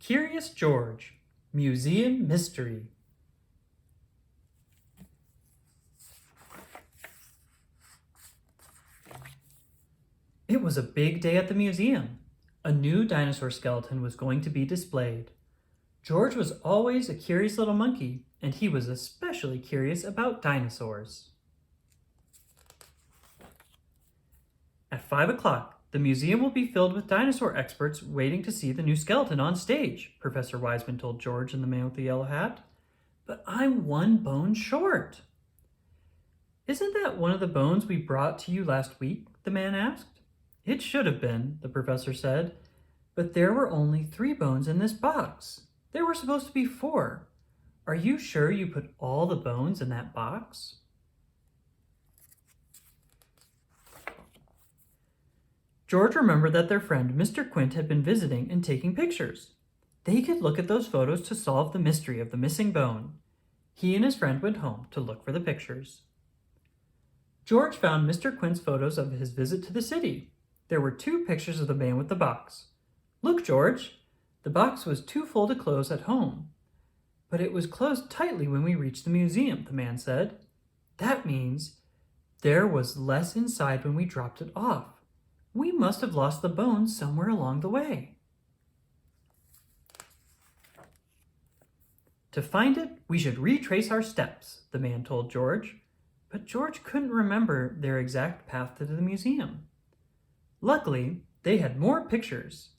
Curious George, Museum Mystery. It was a big day at the museum. A new dinosaur skeleton was going to be displayed. George was always a curious little monkey, and he was especially curious about dinosaurs. At 5 o'clock, the museum will be filled with dinosaur experts waiting to see the new skeleton on stage, Professor Wiseman told George and the man with the yellow hat. But I'm one bone short. Isn't that one of the bones we brought to you last week? The man asked. It should have been, the professor said, but there were only 3 bones in this box. There were supposed to be 4. Are you sure you put all the bones in that box? George remembered that their friend Mr. Quint had been visiting and taking pictures. They could look at those photos to solve the mystery of the missing bone. He and his friend went home to look for the pictures. George found Mr. Quint's photos of his visit to the city. There were 2 pictures of the man with the box. Look, George, the box was too full to close at home. But it was closed tightly when we reached the museum, the man said. That means there was less inside when we dropped it off. We must have lost the bones somewhere along the way. To find it, we should retrace our steps, the man told George. But George couldn't remember their exact path to the museum. Luckily, they had more pictures.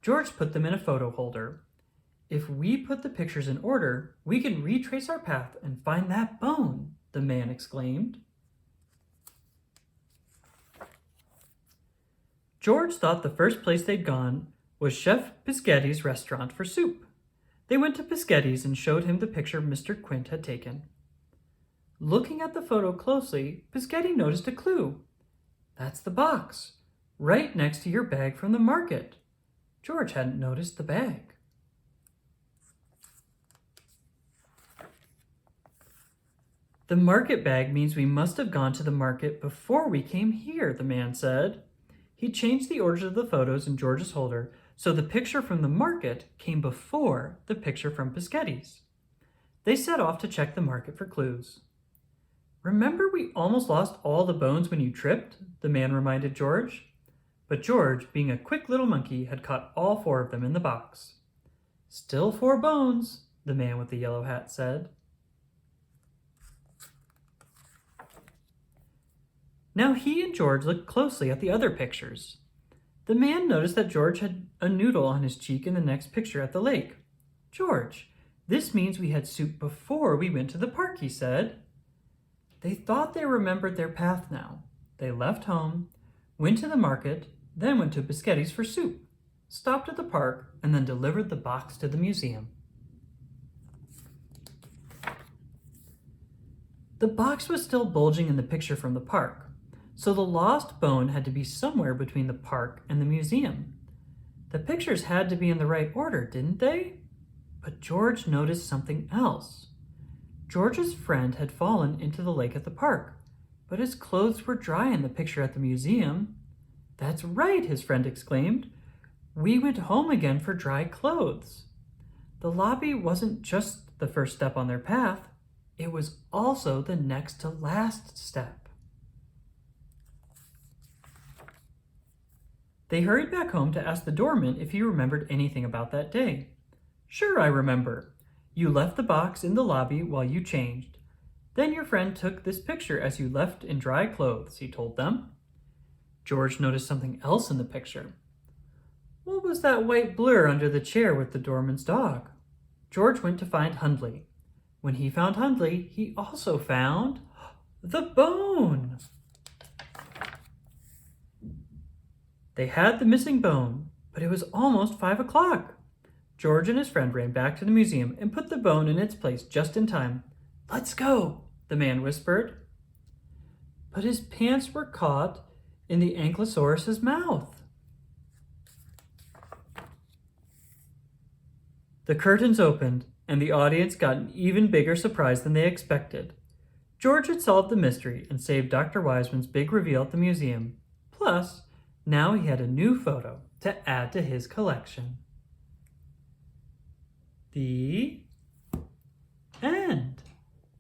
George put them in a photo holder. If we put the pictures in order, we can retrace our path and find that bone, the man exclaimed. George thought the first place they'd gone was Chef Pischetti's restaurant for soup. They went to Pischetti's and showed him the picture Mr. Quint had taken. Looking at the photo closely, Pischetti noticed a clue. That's the box, right next to your bag from the market. George hadn't noticed the bag. The market bag means we must have gone to the market before we came here, the man said. He changed the orders of the photos in George's holder so the picture from the market came before the picture from Pischetti's. They set off to check the market for clues. Remember we almost lost all the bones when you tripped? The man reminded George. But George, being a quick little monkey, had caught all 4 of them in the box. Still 4 bones, the man with the yellow hat said. Now he and George looked closely at the other pictures. The man noticed that George had a noodle on his cheek in the next picture at the lake. George, this means we had soup before we went to the park, he said. They thought they remembered their path now. They left home, went to the market, then went to Pischetti's for soup, stopped at the park, and then delivered the box to the museum. The box was still bulging in the picture from the park. So the lost bone had to be somewhere between the park and the museum. The pictures had to be in the right order, didn't they? But George noticed something else. George's friend had fallen into the lake at the park, but his clothes were dry in the picture at the museum. That's right, his friend exclaimed. We went home again for dry clothes. The lobby wasn't just the first step on their path, it was also the next to last step. They hurried back home to ask the doorman if he remembered anything about that day. Sure, I remember. You left the box in the lobby while you changed. Then your friend took this picture as you left in dry clothes, he told them. George noticed something else in the picture. What was that white blur under the chair with the doorman's dog? George went to find Hundley. When he found Hundley, he also found the bone. They had the missing bone, but it was almost 5 o'clock. George and his friend ran back to the museum and put the bone in its place just in time. Let's go, the man whispered. But his pants were caught in the Ankylosaurus's mouth. The curtains opened, and the audience got an even bigger surprise than they expected. George had solved the mystery and saved Dr. Wiseman's big reveal at the museum. Plus, now he had a new photo to add to his collection. The